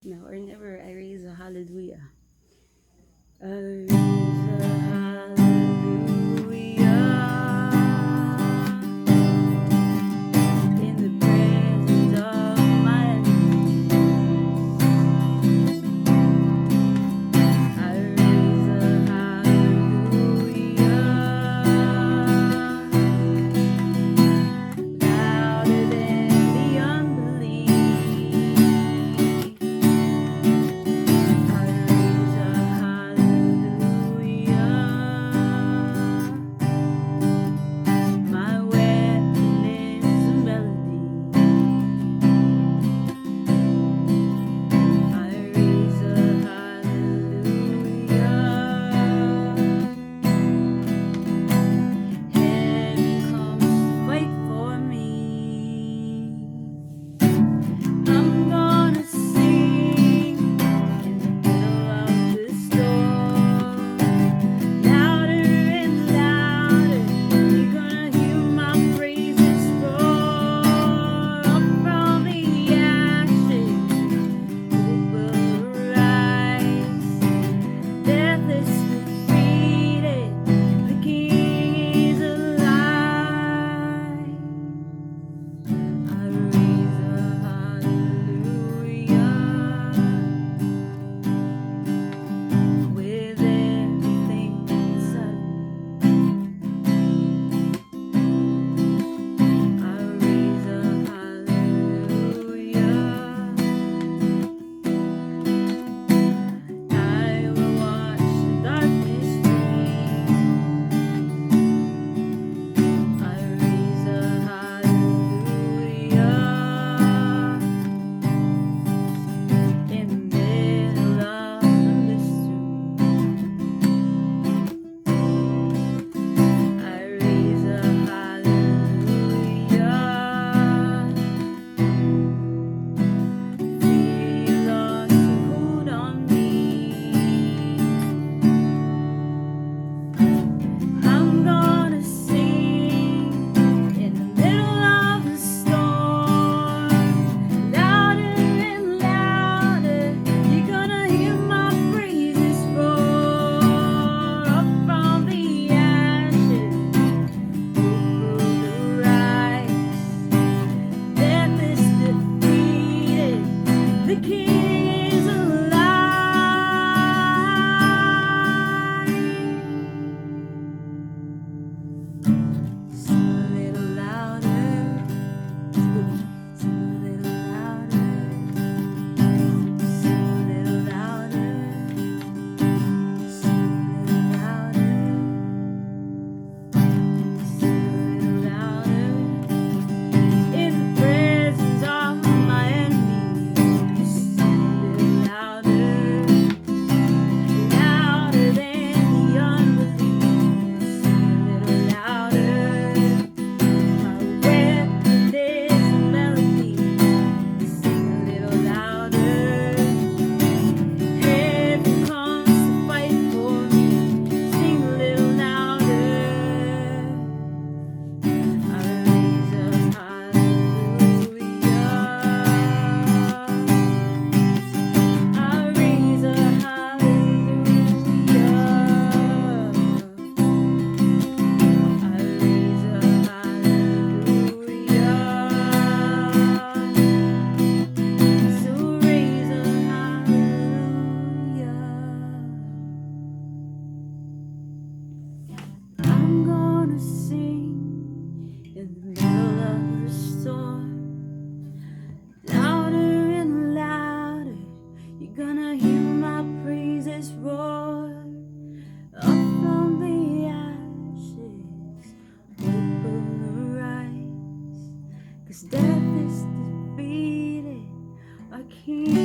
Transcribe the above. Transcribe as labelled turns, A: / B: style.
A: Now or never, I raise a hallelujah. I raise a hallelujah in the presence of my enemies. I raise a hallelujah louder than the unbelief. I raise a hallelujah. My weapon is a melody. I raise a hallelujah. Heaven comes to fight for me. I'm gonna sing in the middle of the storm. Louder and louder, you're gonna hear my praises roar. Up from the ashes, hope will arise. Death is defeated, the King is alive. I raise a hallelujah with everything inside me. I raise a hallelujah. I will watch the darkness flee. I raise a hallelujah in the middle of the mystery. I raise a hallelujah. Fear lost a hold on me. I'm gonna sing in the middle of the storm. Louder and louder, you're gonna hear my praises roar. Up from the ashes, hope will arise. Death is defeated, the King is alive. Sing a little louder, sing a little louder, sing a little louder, sing a little louder, sing a little louder. In the presence of my enemies, sing a little louder, louder than the unbelief. Sing a little louder. My weapon is a melody. Sing a little louder. Heaven comes to fight for me. Sing a little louder. I raise a hallelujah. I raise a hallelujah. I raise a hallelujah. So raise a hallelujah. I'm gonna sing in the middle of the storm. Louder and louder, you're gonna hear my praises roar. Up from the ashes, hope will arise. 'Cause death is defeated, our King